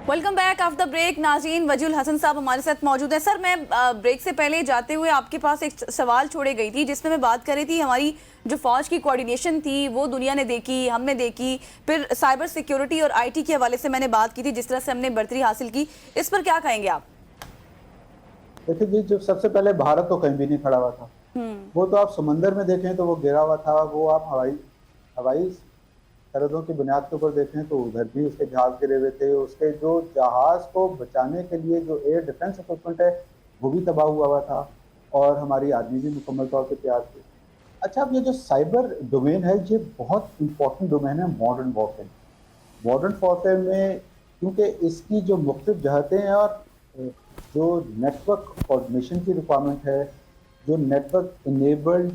Welcome back after break. नाज़रीन, वजीउल हसन साहब हमारे साथ मौजूद हैं। सर, मैं ब्रेक से पहले जाते हुए आपके पास एक सवाल छोड़े गई थी जिसमें मैं बात कर रही थी हमारी जो फ़ौज की कोऑर्डिनेशन थी वो दुनिया ने देखी, हमने देखी, फिर साइबर सिक्योरिटी और आईटी के हवाले से मैंने बात की थी, जिस तरह से हमने बढ़तरी हासिल की। इस पर क्या कहेंगे आप? देखिए जी, जो सबसे पहले भारत तो कहीं भी नहीं खड़ा हुआ था। वो तो आप समंदर में देखें तो वो गिरा हुआ था, वो आप हवाई सरहदों की बुनियाद के ऊपर देखें तो उधर भी उसके जहाज गिरे हुए थे। उसके जो जहाज को बचाने के लिए जो एयर डिफेंस इक्विपमेंट है वो भी तबाह हुआ था, और हमारी आर्मी भी मुकम्मल तौर पर तैयार थी। अच्छा, अब ये जो साइबर डोमेन है ये बहुत इंपॉर्टेंट डोमेन है मॉडर्न वॉरफेयर। मॉडर्न वॉरफेयर में क्योंकि इसकी जो मुख्तलिफ जहतें हैं और जो नेटवर्क कोऑर्डिनेशन की रिक्वायरमेंट है, जो नेटवर्क इनेबल्ड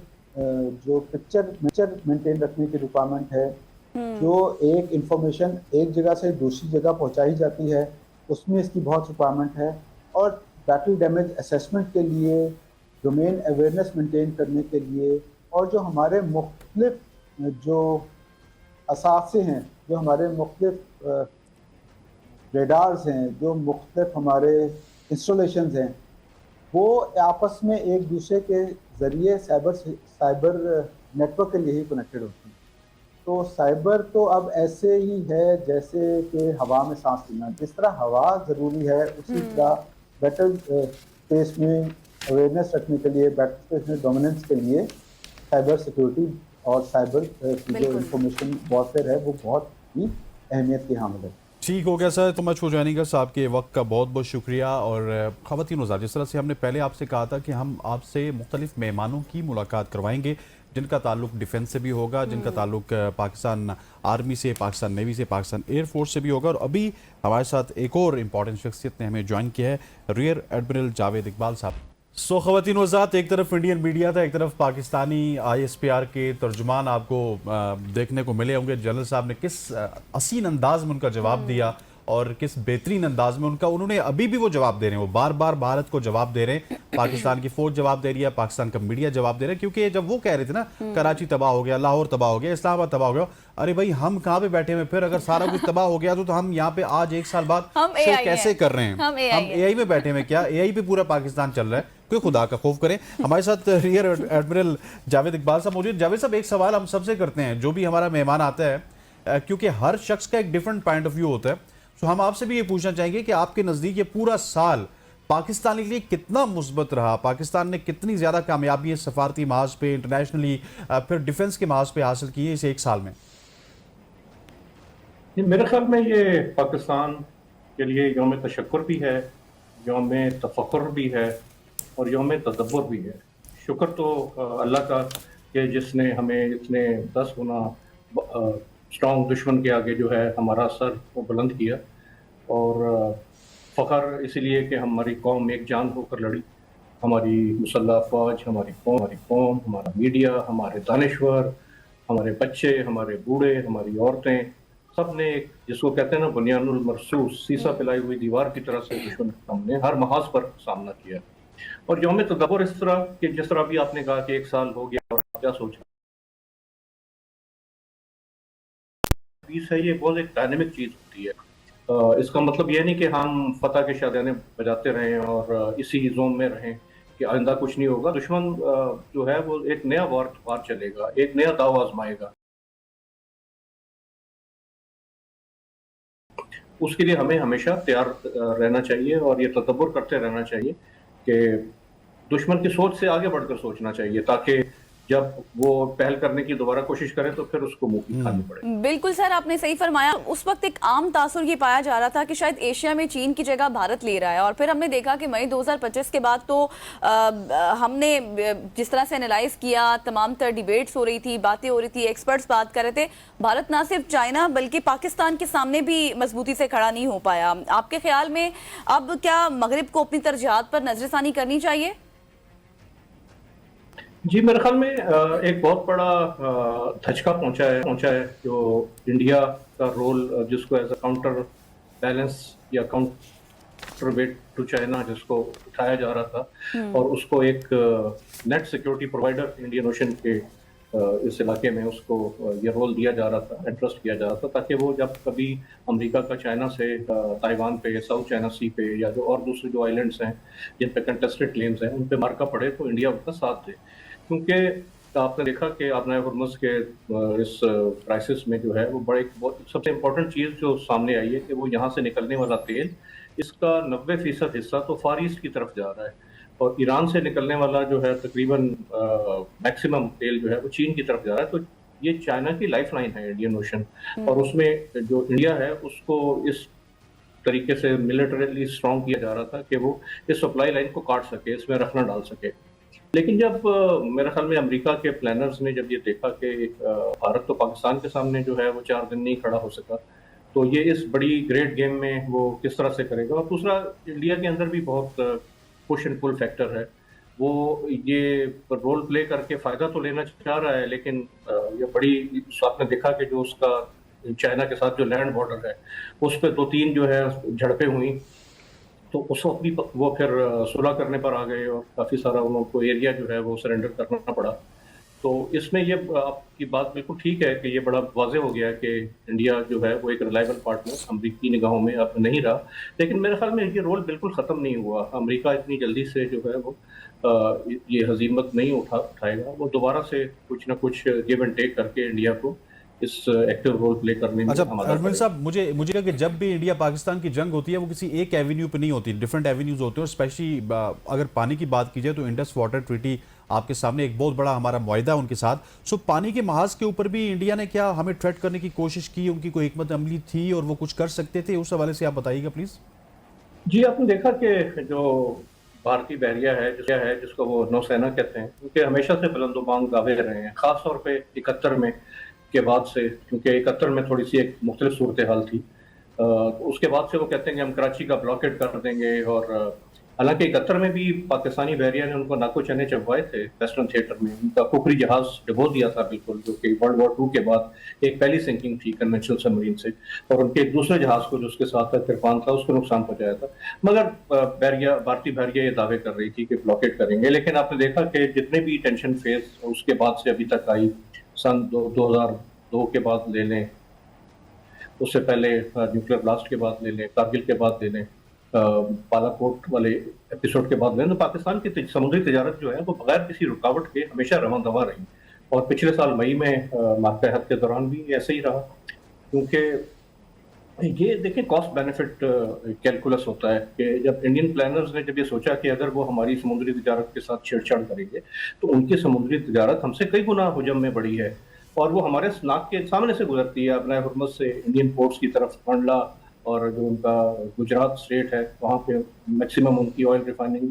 जो पिक्चर मेंटेन रखने की रिक्वायरमेंट है, जो एक इंफॉर्मेशन एक जगह से दूसरी जगह पहुंचाई जाती है उसमें इसकी बहुत रिक्वायरमेंट है, और बैटल डैमेज असेसमेंट के लिए, डोमेन अवेयरनेस मेंटेन करने के लिए, और जो हमारे मुख्तलिफ जो असासे हैं, जो हमारे मुख्तलिफ रेडार्स हैं, जो मुख्तलिफ हमारे इंस्टॉलेशंस हैं, वो आपस में एक दूसरे के ज़रिए साइबर नेटवर्क के लिए ही कनेक्टेड होती हैं। तो साइबर तो अब ऐसे ही है जैसे कि हवा में सांस लेना। जिस तरह हवा ज़रूरी है उसी तरह बैटल स्पेस में अवेयरनेस रखने के लिए, बैटल स्पेस में डोमिनेंस के लिए साइबर सिक्योरिटी और साइबर की जो इंफॉर्मेशन वॉरफेयर है वो बहुत ही अहमियत की हामिल है। ठीक हो गया सर, तो मच फॉर जॉइनिंग अस। आपके वक्त का बहुत बहुत शुक्रिया। और ख़वातीन वज़ार, जिस तरह से हमने पहले आपसे कहा था कि हम आपसे मुख्तलिफ मेहमानों की मुलाकात करवाएंगे जिनका ताल्लुक डिफेंस से भी होगा, जिनका ताल्लुक पाकिस्तान आर्मी से, पाकिस्तान नेवी से, पाकिस्तान एयर फोर्स से भी होगा। और अभी हमारे साथ एक और इम्पॉर्टेंट शख्सियत ने हमें ज्वाइन किया है, रियर एडमिरल जावेद इकबाल साहब। सो ख़वातीन वज़ात, एक तरफ इंडियन मीडिया था, एक तरफ पाकिस्तानी ISPR के तर्जुमान आपको देखने को मिले होंगे। जनरल साहब ने किस हसीन अंदाज में उनका जवाब दिया और किस बेहतरीन अंदाज में उन्होंने अभी भी वो जवाब दे रहे हैं, वो बार बार भारत को जवाब दे रहे हैं, पाकिस्तान की फौज जवाब दे रही है, पाकिस्तान का मीडिया जवाब दे रहा है। क्योंकि जब वो कह रहे थे ना कराची तबाह हो गया, लाहौर तबाह हो गया, इस्लामाबाद तबाह हो गया, अरे भाई हम कहाँ पे बैठे हुए? फिर अगर सारा कुछ तबाह हो गया तो हम यहाँ पे आज 1 साल बाद शो कैसे कर रहे हैं? हम AI में बैठे हुए, क्या AI पे पूरा पाकिस्तान चल रहा है? कोई खुदा का खौफ करें। हमारे साथ रियर एडमिरल जावेद इकबाल साहब मौजूद। जावेद साहब, एक सवाल हम सबसे करते हैं जो भी हमारा मेहमान आता है, क्योंकि हर शख्स का एक डिफरेंट पॉइंट ऑफ व्यू होता है। तो हम आपसे भी ये पूछना चाहेंगे कि आपके नज़दीक ये पूरा साल पाकिस्तान के लिए कितना मुस्बत रहा? पाकिस्तान ने कितनी ज़्यादा कामयाबी सफारती महाज पे, इंटरनेशनली, फिर डिफेंस के महाज पे हासिल की है इस 1 साल में? मेरे ख्याल में ये पाकिस्तान के लिए यौम तशक्कुर भी है, यौम तफक्कुर भी है और यौम तदब्बर भी है। शुक्र तो अल्लाह का कि जिसने हमें इतने 10 गुना स्ट्रॉन्ग दुश्मन के आगे जो है हमारा सर वो बुलंद किया, और फ़ख्र इसीलिए कि हमारी कौम एक जान होकर लड़ी। हमारी मुसल्लह फ़ौज, हमारी कौम, हमारा मीडिया, हमारे दानिश्वर, हमारे बच्चे, हमारे बूढ़े, हमारी औरतें, सब ने जिसको कहते हैं ना बुनियानुल मरसूस, सीसा पिलाई हुई दीवार की तरह से दुश्मन के सामने हर महाज पर सामना किया। और यौम तदब्बर इस तरह कि जिस तरह भी आपने कहा कि 1 साल हो गया और क्या सोच है, ये बहुत एक डायनेमिक चीज होती है। इसका मतलब ये नहीं कि हम फतह के शादियाने बजाते रहें और इसी जोन में रहें कि आइंदा कुछ नहीं होगा। दुश्मन जो है वो एक नया वार चलेगा, एक नया दाव आजमाएगा। उसके लिए हमें हमेशा तैयार रहना चाहिए और ये तदब्बर करते रहना चाहिए कि दुश्मन की सोच से आगे बढ़कर सोचना चाहिए, ताकि जब वो पहल करने की दोबारा कोशिश करें तो फिर उसको मुंह की खानी पड़े। बिल्कुल सर, आपने सही फरमाया। उस वक्त एक आम तासुर ये पाया जा रहा था कि शायद एशिया में चीन की जगह भारत ले रहा है, और फिर हमने देखा कि मई 2025 के बाद तो हमने जिस तरह से एनालाइज किया, तमाम तर डिबेट्स हो रही थी, बातें हो रही थी, एक्सपर्ट्स बात कर रहे थे, भारत ना सिर्फ चाइना बल्कि पाकिस्तान के सामने भी मजबूती से खड़ा नहीं हो पाया। आपके ख्याल में अब क्या मगरिब को अपनी तरजीहात पर नजरसानी करनी चाहिए? जी, मेरे ख्याल में एक बहुत बड़ा धचका पहुंचा है जो इंडिया का रोल, जिसको एज अ काउंटर बैलेंस या काउंटर वेट टू चाइना जिसको उठाया जा रहा था, और उसको एक net security provider Indian ocean के اس علاقے میں اس کو یہ رول دیا جا رہا تھا، انٹرسٹ کیا جا رہا تھا، تاکہ وہ جب کبھی امریکہ کا چائنا سے تائیوان پہ، ساؤتھ چائنا سی پہ، یا جو اور دوسرے جو آئیلینڈس ہیں جن پہ کنٹسٹڈ کلیمز ہیں، ان پہ مارکا پڑے تو انڈیا ان کا ساتھ دے. کیونکہ آپ نے دیکھا کہ آبنائے ہرمز کے اس کرائسس میں جو ہے وہ سب سے امپورٹنٹ چیز جو سامنے آئی ہے کہ وہ یہاں سے نکلنے والا تیل، اس کا 90% حصہ تو فار ایسٹ کی طرف جا رہا ہے، اور ایران سے نکلنے والا جو ہے تقریباً میکسیمم تیل جو ہے وہ چین کی طرف جا رہا ہے. تو یہ چائنا کی لائف لائن ہے انڈین اوشن، اور اس میں جو انڈیا ہے اس کو اس طریقے سے ملٹریلی اسٹرانگ کیا جا رہا تھا کہ وہ اس سپلائی لائن کو کاٹ سکے، اس میں رخنا ڈال سکے. لیکن جب میرے خیال میں امریکہ کے پلانرز نے جب یہ دیکھا کہ بھارت تو پاکستان کے سامنے جو ہے وہ 4 دن نہیں کھڑا ہو سکا، تو یہ اس بڑی گریٹ گیم میں وہ کس طرح سے کرے گا. اور دوسرا، انڈیا کے اندر بھی بہت پش اینڈ پل فیکٹر ہے. وہ یہ رول پلے کر کے فائدہ تو لینا چاہ رہا ہے، لیکن یہ بڑی آپ نے دیکھا کہ جو اس کا چائنا کے ساتھ جو لینڈ بارڈر ہے اس پہ 2-3 جو ہے جھڑپیں ہوئیں، تو اس وقت بھی وہ پھر صلح کرنے پر آ گئے اور کافی سارا ان کو ایریا جو ہے وہ سرنڈر کرنا پڑا. تو اس میں یہ آپ کی بات بالکل ٹھیک ہے کہ یہ بڑا واضح ہو گیا کہ انڈیا جو ہے وہ ایک ریلائبل پارٹنر امریکی نگاہوں میں اب نہیں رہا. لیکن میرے خیال میں یہ رول بالکل ختم نہیں ہوا. امریکہ اتنی جلدی سے جو ہے وہ یہ ہزیمت نہیں اٹھائے گا. وہ دوبارہ سے کچھ نہ کچھ گیو اینڈ ٹیک کر کے انڈیا کو اس ایکٹیو رول پلے کرنے میں اچھا ارمن صاحب، مجھے کہا کہ جب بھی انڈیا پاکستان کی جنگ ہوتی ہے وہ کسی ایک ایونیو پہ نہیں ہوتی، ڈیفرنٹ ایونیوز ہوتے ہیں. اور اسپیشلی اگر پانی کی بات کی جائے تو انڈس واٹر ٹریٹی آپ کے سامنے ایک بہت بڑا ہمارا معاہدہ ہے ان کے ساتھ. سو پانی کے محاذ کے اوپر بھی انڈیا نے کیا ہمیں تھریٹ کرنے کی کوشش کی؟ ان کی کوئی حکمت عملی تھی اور وہ کچھ کر سکتے تھے؟ اس حوالے سے آپ بتائیے گا پلیز. جی، آپ نے دیکھا کہ جو بھارتی بحریہ ہے جس کو وہ نوسینا کہتے ہیں، کیونکہ ہمیشہ سے بلند و بانگ دعوے رہے ہیں، خاص طور پہ 71 میں کے بعد سے، کیونکہ 71 میں تھوڑی سی ایک مختلف صورتحال تھی. اس کے بعد سے وہ کہتے ہیں کہ ہم کراچی کا بلاکیٹ کر دیں گے. اور حالانکہ 71 میں بھی پاکستانی بحریہ نے ان کو ناکو چنے چبوائے تھے ویسٹرن تھیٹر میں. ان کا کھوکھری جہاز ڈبو دیا تھا بالکل، جو کہ ورلڈ وار 2 کے بعد ایک پہلی سنکنگ تھی کنونشنل سبمرین سے، اور ان کے ایک دوسرے جہاز کو جو اس کے ساتھ کرپان تھا اس کو نقصان پہنچایا تھا. مگر بھارتی بحریہ یہ دعوے کر رہی تھی کہ بلاکیٹ کریں گے. لیکن آپ نے دیکھا کہ جتنے بھی ٹینشن فیز اس کے بعد سے ابھی تک آئی، سن 2002 کے بعد لے لیں، اس سے پہلے نیوکلیر بلاسٹ کے بعد لے لیں، کارگل کے بعد لے لیں، بالا کوٹ والے ایپیسوڈ کے بعد لے لیں، تو پاکستان کی سمندری تجارت جو ہے وہ بغیر کسی رکاوٹ کے ہمیشہ رواں دواں رہی. اور پچھلے سال مئی میں مارکہ حد کے دوران بھی ایسے ہی رہا. کیونکہ یہ دیکھیں کاسٹ بینیفٹ کیلکولس ہوتا ہے کہ جب انڈین پلانرز نے جب یہ سوچا کہ اگر وہ ہماری سمندری تجارت کے ساتھ چھیڑ چھاڑ کریں گے تو ان کی سمندری تجارت ہم سے کئی گنا حجم میں بڑی ہے، اور وہ ہمارے ناک کے سامنے سے گزرتی ہے. آبنائے ہرمز سے انڈین پورٹس کی طرف کنڈلا اور جو ان کا گجرات اسٹیٹ ہے وہاں پہ میکسیمم ان کی آئل ریفائننگ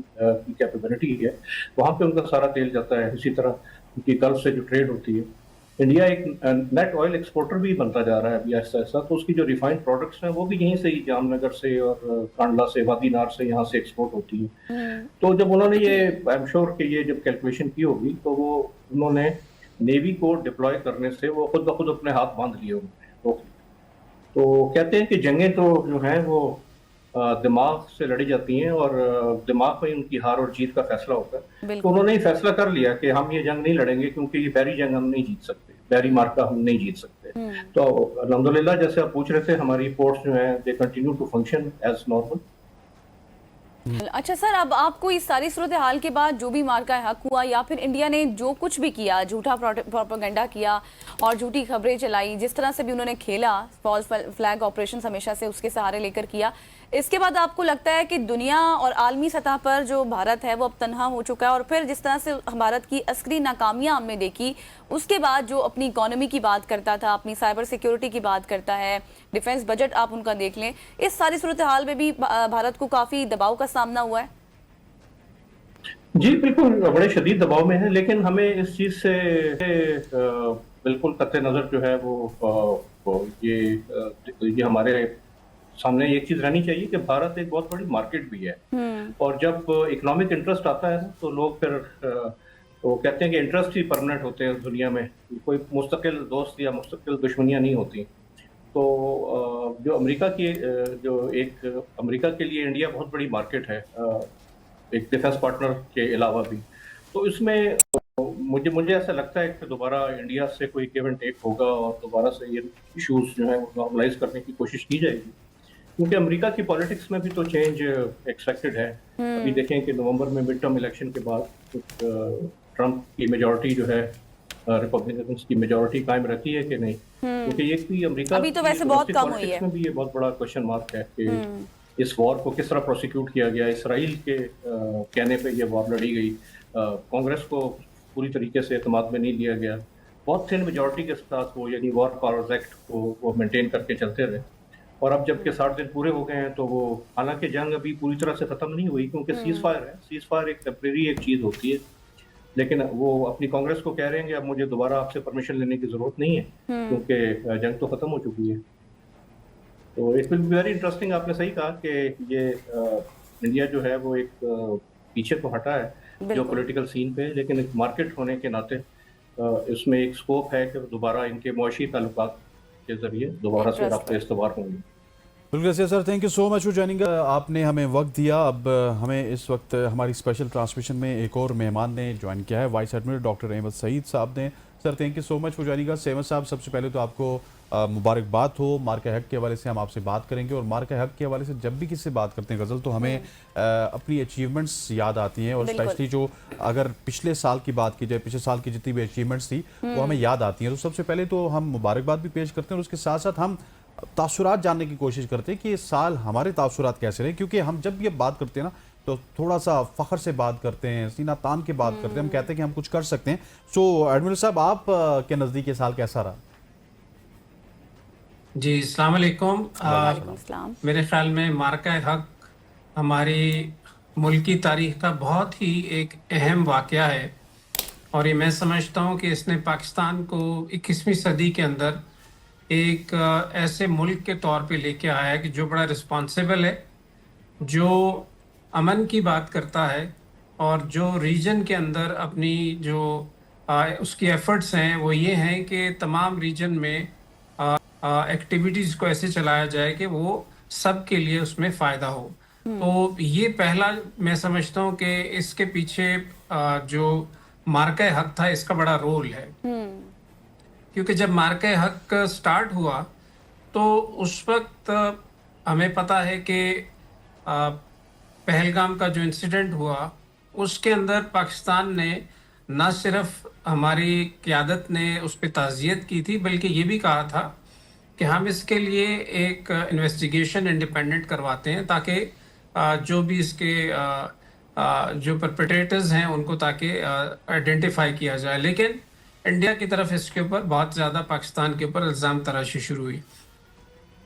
کی کیپیبلٹی ہے، وہاں پہ ان کا سارا تیل جاتا ہے. اسی طرح ان کی گلف سے جو ٹریڈ ہوتی ہے، انڈیا ایک نیٹ آئل ایکسپورٹر بھی بنتا جا رہا ہے ابھی ایسا ایسا. تو اس کی جو ریفائنڈ پروڈکٹس ہیں وہ بھی یہیں سے ہی جام نگر سے اور کانڈلا سے، وادی نار سے یہاں سے ایکسپورٹ ہوتی ہے. تو جب انہوں نے یہ آئی ایم شیور کہ یہ جب کیلکولیشن کی ہوگی تو وہ انہوں نے نیوی کو ڈپلوائے کرنے سے وہ خود بخود اپنے ہاتھ باندھ لیے انہوں نے. تو کہتے ہیں کہ جنگیں تو جو ہیں وہ دماغ سے لڑی جاتی ہیں اور دماغ میں ان کی ہار اور جیت کا فیصلہ ہوتا ہے. تو انہوں نے یہ فیصلہ کر لیا کہ ہم یہ جنگ نہیں لڑیں گے کیونکہ یہ بحری جنگ ہم نہیں جیت سکتے، بحری مارکا ہم نہیں جیت سکتے. تو الحمدللہ جیسے آپ پوچھ رہے تھے ہماری پورٹس جو ہیں they continue to function as normal. اچھا سر، اب آپ کو اس ساری صورتحال کے بعد جو بھی مارکا حق ہوا یا پھر انڈیا نے جو کچھ بھی کیا، جھوٹا پروپیگنڈا کیا اور جھوٹی خبریں چلائی، جس طرح سے بھی انہوں نے کھیلا، فالس فلیگ آپریشنز ہمیشہ سے اس کے سہارے لے کر کیا، اس کے بعد آپ کو لگتا ہے کہ دنیا اور عالمی سطح پر جو بھارت ہے وہ اب تنہا ہو چکا ہے؟ اور پھر جس طرح سے بھارت کی عسکری ناکامیاں ہم نے دیکھی، اس کے بعد جو اپنی اکانومی کی بات کرتا تھا، اپنی سائبر سیکیورٹی کی بات کرتا ہے، ڈیفنس بجٹ آپ ان کا دیکھ لیں، اس ساری صورتحال میں بھی بھارت کو کافی دباؤ کا سامنا ہوا ہے. جی بالکل، بڑے شدید دباؤ میں ہیں. لیکن ہمیں اس چیز سے بالکل قطع نظر جو ہے وہ یہ ہمارے سامنے ایک چیز رہنی چاہیے کہ بھارت ایک بہت بڑی مارکیٹ بھی ہے. اور جب اکنامک انٹرسٹ آتا ہے تو لوگ پھر وہ کہتے ہیں کہ انٹرسٹ ہی پرماننٹ ہوتے ہیں دنیا میں، کوئی مستقل دوست یا مستقل دشمنیاں نہیں ہوتی. تو جو امریکہ کی امریکہ کے لیے انڈیا بہت بڑی مارکیٹ ہے ایک ڈیفنس پارٹنر کے علاوہ بھی. تو اس میں मुझे ऐसा लगता है कि दोबारा इंडिया से कोई गिव एंड टेक होगा और दोबारा से ये इश्यूज जो है वो नॉर्मलाइज करने की कोशिश की जाएगी, क्योंकि अमेरिका की पॉलिटिक्स में भी तो चेंज एक्सपेक्टेड है। अभी देखें कि नवंबर में मिड टर्म इलेक्शन के बाद ट्रंप की मेजॉरिटी जो है रिपब्लिकन्स की मेजॉरिटी कायम रहती है कि नहीं, क्योंकि ये भी अमेरिका अभी तो वैसे बहुत कम हुई है। में भी ये बहुत बड़ा क्वेश्चन मार्क है कि इस वॉर को किस तरह प्रोसिक्यूट किया गया। इसराइल के कहने पे ये वॉर लड़ी गई, कांग्रेस को पूरी तरीके से एतमाद में नहीं लिया गया, बहुत थिन मेजॉरिटी के साथ वो यानी वॉर पावर्स एक्ट को वो मेंटेन करके चलते रहे। और अब जबकि 60 दिन पूरे हो गए हैं तो वो, हालांकि जंग अभी पूरी तरह से खत्म नहीं हुई क्योंकि सीज फायर है, सीज फायर एक टेम्परेरी एक चीज होती है, लेकिन वो अपनी कांग्रेस को कह रहे हैं कि अब मुझे दोबारा आपसे परमिशन लेने की जरूरत नहीं है क्योंकि जंग तो खत्म हो चुकी है। तो it will be very interesting. आपने सही कहा कि ये इंडिया जो है वो एक पीछे तो हटा है जो पॉलिटिकल सीन पे, लेकिन एक मार्केट होने के नाते इसमें एक स्कोप है कि दोबारा इनके मुआशी ताल्लुकात के जरिए दोबारा से राब्ते इस्तवार होंगे। बिल्कुल sir, thank you so much for joining. आपने हमें वक्त दिया। अब हमें इस वक्त हमारी स्पेशल ट्रांसमिशन में एक और मेहमान ने ज्वाइन किया है, vice admiral doctor Ahmed Saeed साहब ने। Sir thank you so much for joining us. Ahmed साहब, सबसे पहले तो आपको मुबारकबाद हो। मार्का हक के हवाले से हम आपसे बात करेंगे, और मार्का हक के हवाले से जब भी किसी से बात करते हैं गज़ल, तो हमें अपनी अचीवमेंट्स याद आती हैं, और स्पेशली जो अगर पिछले साल की बात की जाए, पिछले साल की जितनी भी अचीवमेंट्स थी वो हमें याद आती हैं। तो सबसे पहले तो हम मुबारकबाद भी पेश करते हैं, और उसके साथ साथ हम तासुरात जानने की कोशिश करते हैं कि इस साल हमारे तासुरात कैसे रहे, क्योंकि हम जब ये बात करते हैं ना तो थोड़ा सा फ़ख्र से बात करते हैं, सीना तान के बात करते हैं, हम कहते हैं कि हम कुछ कर सकते हैं। सो एडमिरल साहब, आप के नज़दीक ये साल कैसा रहा? जी, अस्सलाम वालेकुम। मेरे ख्याल में मार्का हक हमारी मुल्की तारीख़ का बहुत ही एक अहम वाक़या है, और ये मैं समझता हूँ कि इसने पाकिस्तान को 21वीं सदी के अंदर एक ऐसे मुल्क के तौर पे लेके आया है कि जो बड़ा रिस्पॉन्सिबल है, जो अमन की बात करता है, और जो रीजन के अंदर अपनी जो उसकी एफर्ट्स हैं वो ये हैं कि तमाम रीजन में एक्टिविटीज़ को ऐसे चलाया जाए कि वो सब के लिए उसमें फ़ायदा हो। तो ये पहला मैं समझता हूँ कि इसके पीछे जो मार्का हक था इसका बड़ा रोल है, क्योंकि जब मार्का हक स्टार्ट हुआ तो उस वक्त हमें पता है कि पहलगाम का जो इंसिडेंट हुआ उसके अंदर पाकिस्तान ने न सिर्फ हमारी क़यादत ने उस पर ताज़ियत की थी, बल्कि ये भी कहा था कि हम इसके लिए एक इन्वेस्टिगेशन इंडिपेंडेंट करवाते हैं, ताकि जो भी इसके जो परपेट्रेटर्स हैं उनको ताकि आइडेंटिफाई किया जाए। लेकिन इंडिया की तरफ इसके ऊपर बहुत ज़्यादा पाकिस्तान के ऊपर इल्ज़ाम तराशी शुरू हुई,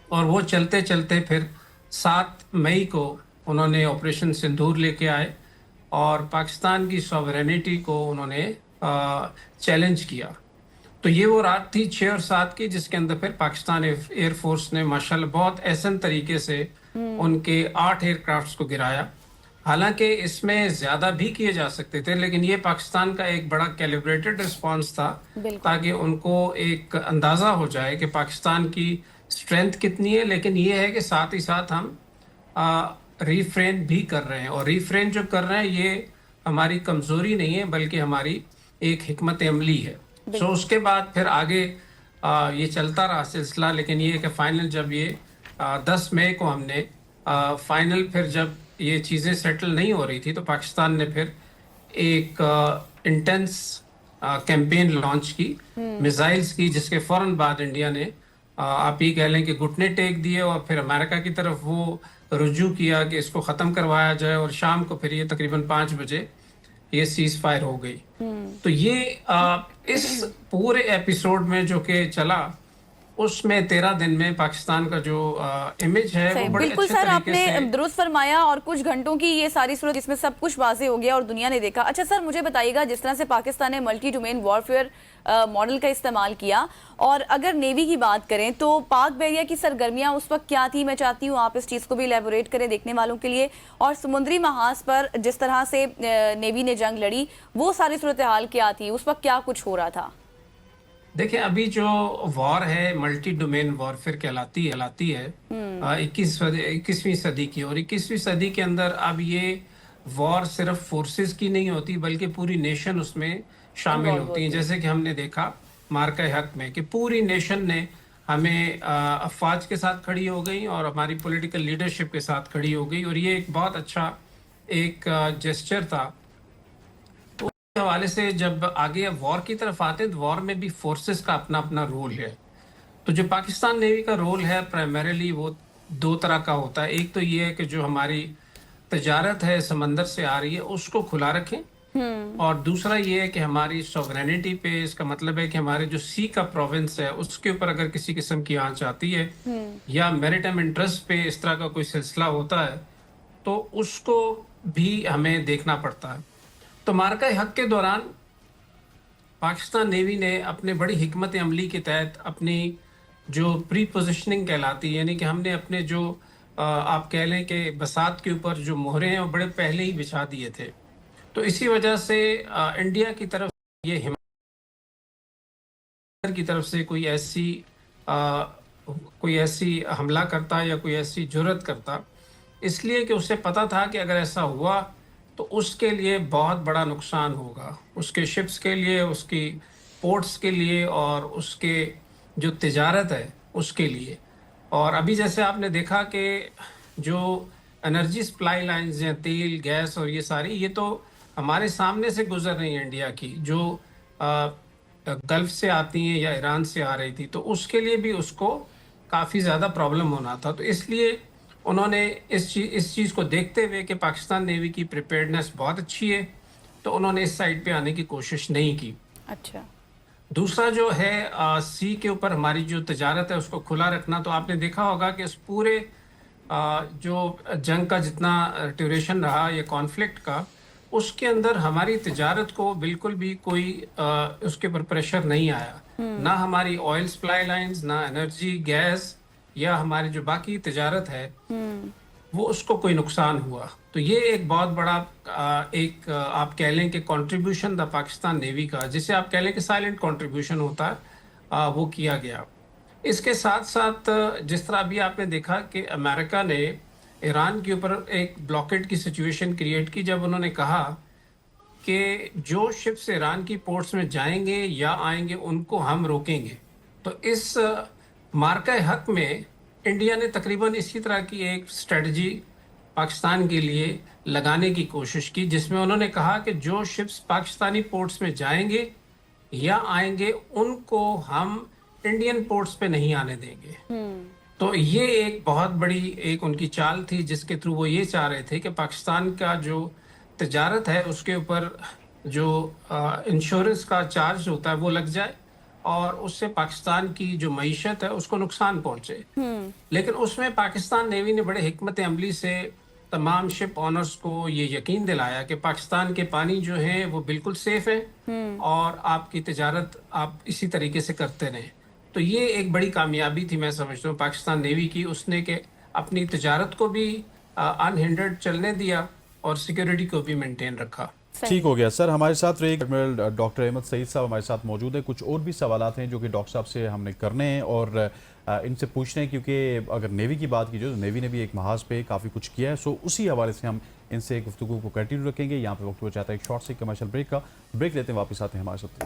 और वो चलते चलते फिर 7 मई को उन्होंने ऑपरेशन सिंदूर लेके आए और पाकिस्तान की सॉवरेनिटी को उन्होंने चैलेंज किया। तो ये वो रात थी 6 और 7 की, जिसके अंदर फिर पाकिस्तान एयरफोर्स ने माशाल्लाह बहुत ऐसन तरीके से उनके 8 एयरक्राफ्ट्स को गिराया। हालांकि इसमें ज़्यादा भी किए जा सकते थे, लेकिन ये पाकिस्तान का एक बड़ा कैलिब्रेटेड रिस्पांस था, ताकि उनको एक अंदाज़ा हो जाए कि पाकिस्तान की स्ट्रेंथ कितनी है। लेकिन ये है कि साथ ही साथ हम रीफ्रेन भी कर रहे हैं, और रीफ्रेन जो कर रहे हैं ये हमारी कमज़ोरी नहीं है बल्कि हमारी एक हिकमत अमली है। सो उसके बाद फिर आगे ये चलता रहा सिलसिला, लेकिन ये कि फ़ाइनल जब ये 10 मई को हमने फ़ाइनल फिर जब ये चीज़ें सेटल नहीं हो रही थी तो पाकिस्तान ने फिर एक इंटेंस कैंपेन लॉन्च की मिसाइल्स की, जिसके फ़ौरन बाद इंडिया ने आप ये कह लें कि घुटने टेक दिए, और फिर अमेरिका की तरफ वो रुजू किया कि इसको ख़त्म करवाया जाए, और शाम को फिर ये तकरीबन 5 बजे ये सीज फायर हो गई। तो ये इस पूरे एपिसोड में जो कि चला उसमें 13 दिन में पाकिस्तान का जो इमेज है वो बड़े बिल्कुल अच्छे सर, तरीके से आपने दुरुस्त फरमाया, और कुछ घंटों की ये सारी सूरत जिसमें सब कुछ वाजे हो गया और दुनिया ने देखा। अच्छा सर, मुझे बताइएगा, जिस तरह से पाकिस्तान ने मल्टी डोमेन वॉरफेयर मॉडल का इस्तेमाल किया, और अगर नेवी की बात करें तो पाक बहरिया की सरगर्मियां उस वक्त क्या थी, मैं चाहती हूँ आप इस चीज़ को भी एलेबोरेट करें देखने वालों के लिए, और समुद्री महाज पर जिस तरह से नेवी ने जंग लड़ी वो सारी सूरत हाल क्या थी, उस वक्त क्या कुछ हो रहा था? देखिए, अभी जो वॉर है मल्टी डोमेन वॉरफेयर कहलाती है 21वीं सदी की, और 21वीं सदी के अंदर अब ये वॉर सिर्फ फोर्सेस की नहीं होती बल्कि पूरी नेशन उसमें شامل Involve ہوتی ہیں. ہوتی ہیں. جیسے کہ ہم نے دیکھا مارکہ حق میں کہ پوری نیشن نے ہمیں افواج کے ساتھ کھڑی ہو گئی اور ہماری پولیٹیکل لیڈرشپ کے ساتھ کھڑی ہو گئی, اور یہ ایک بہت اچھا ایک جیسچر تھا. تو اس حوالے سے جب آگے وار کی طرف آتے ہیں تو وار میں بھی فورسز کا اپنا اپنا رول ہے. تو جو پاکستان نیوی کا رول ہے پرائمریلی وہ دو طرح کا ہوتا ہے. ایک تو یہ ہے کہ جو ہماری تجارت ہے سمندر سے آ رہی ہے اس کو کھلا رکھیں, اور دوسرا یہ ہے کہ ہماری سوورینٹی پہ, اس کا مطلب ہے کہ ہمارے جو سی کا پروونس ہے اس کے اوپر اگر کسی قسم کی آنچ آتی ہے یا میریٹائم انٹرسٹ پہ اس طرح کا کوئی سلسلہ ہوتا ہے تو اس کو بھی ہمیں دیکھنا پڑتا ہے. تو مارکہ حق کے دوران پاکستان نیوی نے اپنے بڑی حکمت عملی کے تحت اپنی جو پری پوزیشننگ کہلاتی ہے, یعنی کہ ہم نے اپنے جو آپ کہہ لیں کہ بساط کے اوپر جو مہرے ہیں وہ بڑے پہلے ہی بچھا دیے تھے. تو اسی وجہ سے انڈیا کی طرف یہ کی طرف سے کوئی ایسی حملہ کرتا یا کوئی ایسی جرت کرتا, اس لیے کہ اسے پتا تھا کہ اگر ایسا ہوا تو اس کے لیے بہت بڑا نقصان ہوگا, اس کے شپس کے لیے, اس کی پورٹس کے لیے اور اس کے جو تجارت ہے اس کے لیے. اور ابھی جیسے آپ نے دیکھا کہ جو انرجی سپلائی لائنز ہیں, تیل گیس اور یہ ساری, یہ تو ہمارے سامنے سے گزر رہی ہیں انڈیا کی, جو گلف سے آتی ہیں یا ایران سے آ رہی تھی, تو اس کے لیے بھی اس کو کافی زیادہ پرابلم ہونا تھا. تو اس لیے انہوں نے اس چیز کو دیکھتے ہوئے کہ پاکستان نیوی کی پریپیئرڈنیس بہت اچھی ہے تو انہوں نے اس سائڈ پہ آنے کی کوشش نہیں کی. اچھا. دوسرا جو ہے سی کے اوپر ہماری جو تجارت ہے اس کو کھلا رکھنا. تو آپ نے دیکھا ہوگا کہ اس پورے جو جنگ کا جتنا ڈیوریشن رہا یا کانفلکٹ کا, اس کے اندر ہماری تجارت کو بالکل بھی کوئی اس کے اوپر پریشر نہیں آیا, نہ ہماری آئل سپلائی لائنز, نہ انرجی گیس یا ہماری جو باقی تجارت ہے وہ اس کو کوئی نقصان ہوا. تو یہ ایک بہت بڑا ایک آپ کہہ لیں کہ کنٹریبیوشن تھا پاکستان نیوی کا, جسے آپ کہہ لیں کہ سائلنٹ کنٹریبیوشن ہوتا ہے, وہ کیا گیا. اس کے ساتھ ساتھ جس طرح ابھی آپ نے دیکھا کہ امریکہ نے ایران کے اوپر ایک بلاکیڈ کی سچویشن کریٹ کی, جب انہوں نے کہا کہ جو شپس ایران کی پورٹس میں جائیں گے یا آئیں گے ان کو ہم روکیں گے. تو اس مارکہ حق میں انڈیا نے تقریباً اسی طرح کی ایک اسٹریٹجی پاکستان کے لیے لگانے کی کوشش کی, جس میں انہوں نے کہا کہ جو شپس پاکستانی پورٹس میں جائیں گے یا آئیں گے ان کو ہم انڈین پورٹس پہ نہیں آنے دیں گے. تو یہ ایک بہت بڑی ایک ان کی چال تھی جس کے تھرو وہ یہ چاہ رہے تھے کہ پاکستان کا جو تجارت ہے اس کے اوپر جو انشورنس کا چارج ہوتا ہے وہ لگ جائے اور اس سے پاکستان کی جو معیشت ہے اس کو نقصان پہنچے. لیکن اس میں پاکستان نیوی نے بڑے حکمت عملی سے تمام شپ آنرز کو یہ یقین دلایا کہ پاکستان کے پانی جو ہیں وہ بالکل سیف ہے اور آپ کی تجارت آپ اسی طریقے سے کرتے رہیں. تو یہ ایک بڑی کامیابی تھی میں سمجھتا ہوں پاکستان نیوی کی, اس نے کہ اپنی تجارت کو بھی انہنڈرڈ چلنے دیا اور سیکیورٹی کو بھی مینٹین رکھا. ٹھیک ہو گیا سر. ہمارے ساتھ رہے ایڈمرل ڈاکٹر احمد سعید صاحب ہمارے ساتھ موجود ہیں. کچھ اور بھی سوالات ہیں جو کہ ڈاکٹر صاحب سے ہم نے کرنے ہیں اور ان سے پوچھنے ہیں, کیونکہ اگر نیوی کی بات کی جائے تو نیوی نے بھی ایک محاذ پہ کافی کچھ کیا ہے. سو اسی حوالے سے ہم ان سے گفتگو کو کنٹینیو رکھیں گے. یہاں پہ وقت ہو جاتا ہے ایک شارٹ سے کمرشل بریک کا. بریک لیتے ہیں, واپس آتے ہیں ہمارے ساتھ.